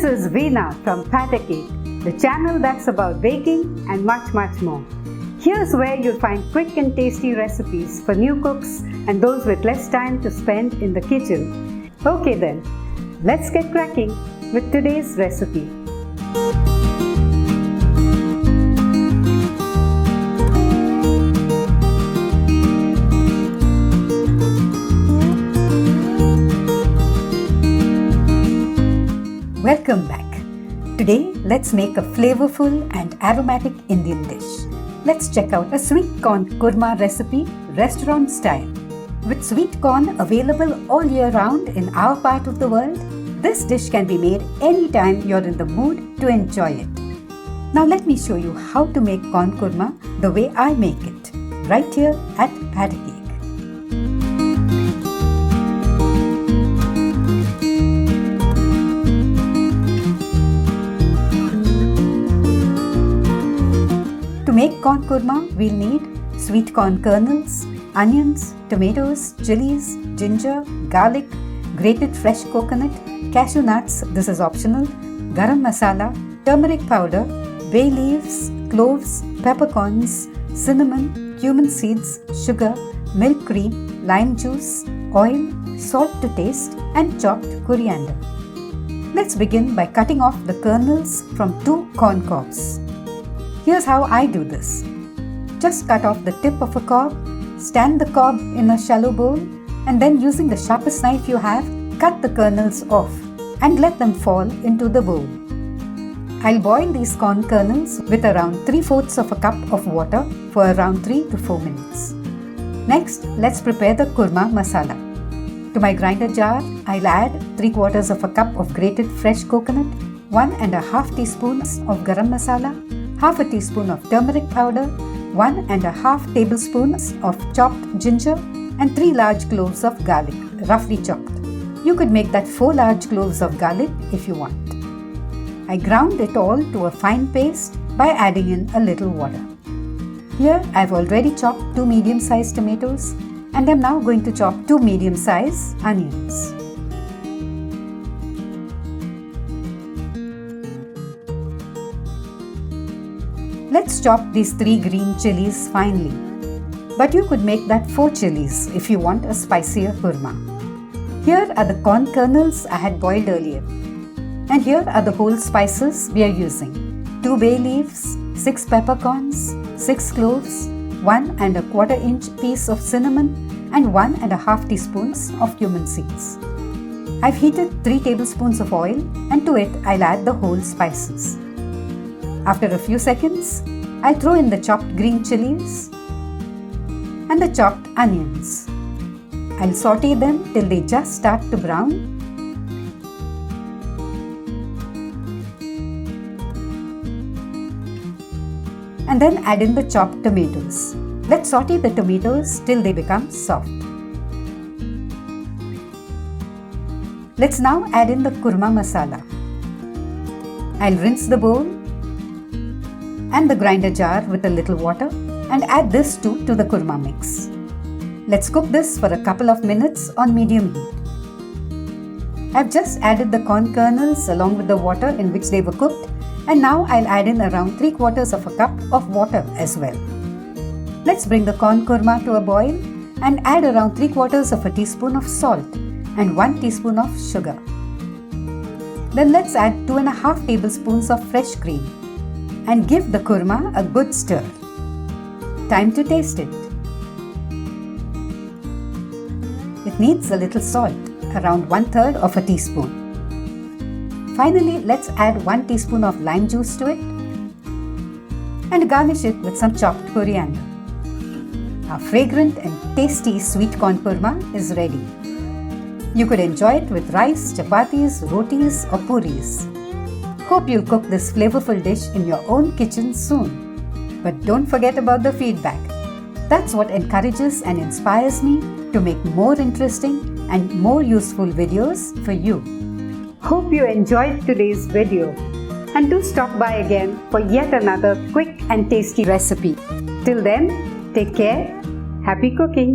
This is Veena from Cake, the channel that's about baking and much more. Here's where you'll find quick and tasty recipes for new cooks and those with less time to spend in the kitchen. Okay then, let's get cracking with today's recipe. Welcome back. Today, let's make a flavorful and aromatic Indian dish. Let's check out a sweet corn kurma recipe, restaurant style. With sweet corn available all year round in our part of the world, this dish can be made anytime you're in the mood to enjoy it. Now let me show you how to make corn kurma the way I make it, right here at Cake. To make corn kurma, we'll need sweet corn kernels, onions, tomatoes, chilies, ginger, garlic, grated fresh coconut, cashew nuts, this is optional, garam masala, turmeric powder, bay leaves, cloves, peppercorns, cinnamon, cumin seeds, sugar, milk cream, lime juice, oil, salt to taste, and chopped coriander. Let's begin by cutting off the kernels from 2 corn cobs. Here's how I do this. Just cut off the tip of a cob, stand the cob in a shallow bowl, and then using the sharpest knife you have, cut the kernels off and let them fall into the bowl. I'll boil these corn kernels with around 3/4 of a cup of water for around 3 to 4 minutes. Next, let's prepare the kurma masala. To my grinder jar, I'll add 3/4 of a cup of grated fresh coconut, 1½ teaspoons of garam masala, half a teaspoon of turmeric powder, 1½ tablespoons of chopped ginger, and 3 large cloves of garlic, roughly chopped. You could make that 4 large cloves of garlic if you want. I ground it all to a fine paste by adding in a little water. Here I've already chopped 2 medium-sized tomatoes and I'm now going to chop 2 medium-sized onions. Let's chop these 3 green chilies finely. But you could make that 4 chilies if you want a spicier kurma. Here are the corn kernels I had boiled earlier. And here are the whole spices we are using. 2 bay leaves, 6 peppercorns, 6 cloves, 1¼ inch piece of cinnamon, and 1½ teaspoons of cumin seeds. I've heated 3 tablespoons of oil and to it I'll add the whole spices. After a few seconds, I'll throw in the chopped green chilies and the chopped onions. I'll saute them till they just start to brown. And then add in the chopped tomatoes. Let's saute the tomatoes till they become soft. Let's now add in the kurma masala. I'll rinse the bowl and the grinder jar with a little water and add this too to the kurma mix. Let's cook this for a couple of minutes on medium heat. I've just added the corn kernels along with the water in which they were cooked, and now I'll add in around 3/4 of a cup of water as well. Let's bring the corn kurma to a boil and add around 3/4 of a teaspoon of salt and 1 teaspoon of sugar. Then let's add 2½ tablespoons of fresh cream and give the kurma a good stir. Time to taste it. It needs a little salt, around 1/3 of a teaspoon. Finally, let's add 1 teaspoon of lime juice to it and garnish it with some chopped coriander. Our fragrant and tasty sweet corn kurma is ready. You could enjoy it with rice, chapatis, rotis or puris. Hope you'll cook this flavorful dish in your own kitchen soon. But don't forget about the feedback. That's what encourages and inspires me to make more interesting and more useful videos for you. Hope you enjoyed today's video and do stop by again for yet another quick and tasty recipe. Till then, take care, happy cooking!